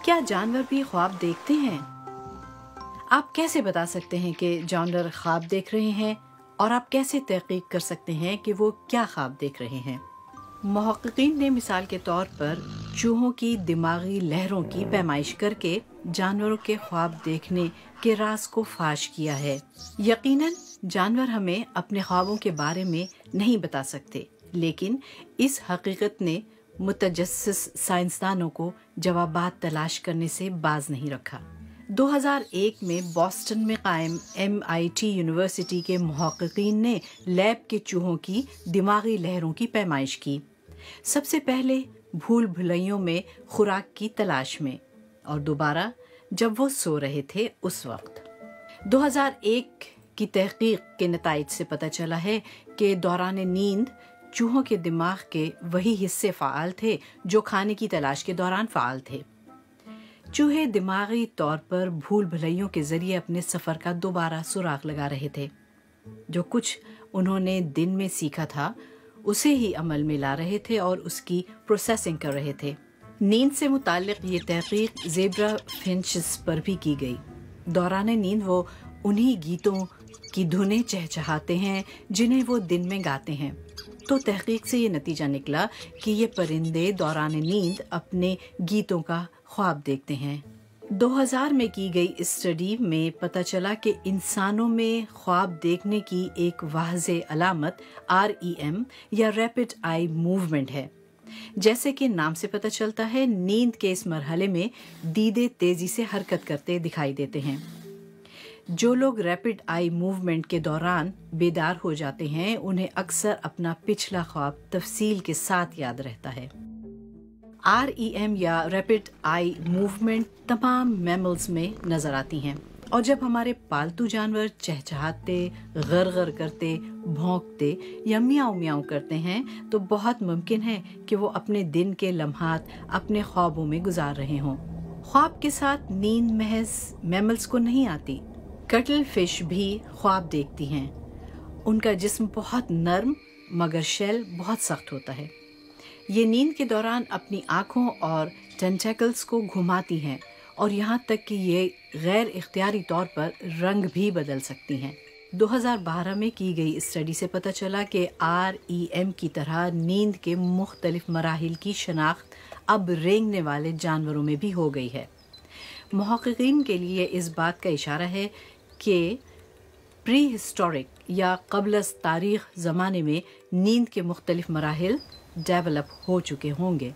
क्या जानवर भी ख्वाब देखते हैं? आप कैसे बता सकते हैं कि जानवर ख्वाब देख रहे हैं और आप कैसे तहकीक कर सकते हैं कि वो क्या ख्वाब देख रहे हैं? मुहक्किकीन ने मिसाल के तौर पर चूहों की दिमागी लहरों की पैमाइश करके जानवरों के ख्वाब देखने के राज को फाश किया है। यकीनन जानवर हमें अपने ख्वाबों के बारे में नहीं बता सकते, लेकिन इस हकीकत ने मुतजस्सिस साइंसदानों को जवाबात तलाश करने से बाज नहीं रखा। 2001 में बॉस्टन में कायम MIT यूनिवर्सिटी के मुहक्किकीन ने लैब के चूहों की दिमागी लहरों की पैमाइश की। सबसे पहले भूल भुलैयों में खुराक की तलाश में, और दोबारा जब वो सो रहे थे उस वक्त। 2001 की तहकीक के नताइज से पता चला है कि दौरान नींद चूहों के दिमाग के वही हिस्से फ़ाल थे जो खाने की तलाश के दौरान फ़ाल थे। चूहे दिमागी तौर पर भूल भुलैयों के जरिए अपने सफ़र का दोबारा सुराग लगा रहे थे। जो कुछ उन्होंने दिन में सीखा था उसे ही अमल में ला रहे थे और उसकी प्रोसेसिंग कर रहे थे। नींद से मुताल्लिक ये तहकीक ज़ेब्रा फिंचेस पर भी की गई। दौरान नींद वो उन्हीं गीतों की धुनें चहचहाते हैं जिन्हें वो दिन में गाते हैं। तो तहकीक से ये नतीजा निकला कि ये परिंदे दौरान नींद अपने गीतों का ख्वाब देखते हैं। 2000 में की गई इस स्टडी में पता चला कि इंसानों में ख्वाब देखने की एक वाज़ेह अलामत REM या रैपिड आई मूवमेंट है। जैसे कि नाम से पता चलता है, नींद के इस मरहले में दीदे तेजी से हरकत करते दिखाई देते हैं। जो लोग रैपिड आई मूवमेंट के दौरान बेदार हो जाते हैं उन्हें अक्सर अपना पिछला ख्वाब तफसील के साथ याद रहता है। REM या रैपिड आई मूवमेंट तमाम मैमल्स में नजर आती हैं, और जब हमारे पालतू जानवर चहचहाते, गरगर करते, भौंकते या मियाऊ मियाऊ करते हैं तो बहुत मुमकिन है कि वो अपने दिन के लम्हात अपने ख्वाबों में गुजार रहे हों। ख्वाब के साथ नींद महज मैमल्स को नहीं आती, कटल फिश भी ख्वाब देखती हैं। उनका जिस्म बहुत नर्म मगर शेल बहुत सख्त होता है। ये नींद के दौरान अपनी आँखों और टेंटेकल्स को घुमाती हैं और यहाँ तक कि ये गैर इख्तियारी तौर पर रंग भी बदल सकती हैं। 2012 में की गई इस स्टडी से पता चला कि REM की तरह नींद के मुख्तलिफ मराहिल की शनाख्त अब रेंगने वाले जानवरों में भी हो गई है। मुहक्किकीन के लिए इस बात का इशारा है कि प्री हिस्टोरिक या क़ब्ल तारीख़ ज़माने में नींद के मुख्तलिफ मराहिल डेवलप हो चुके होंगे।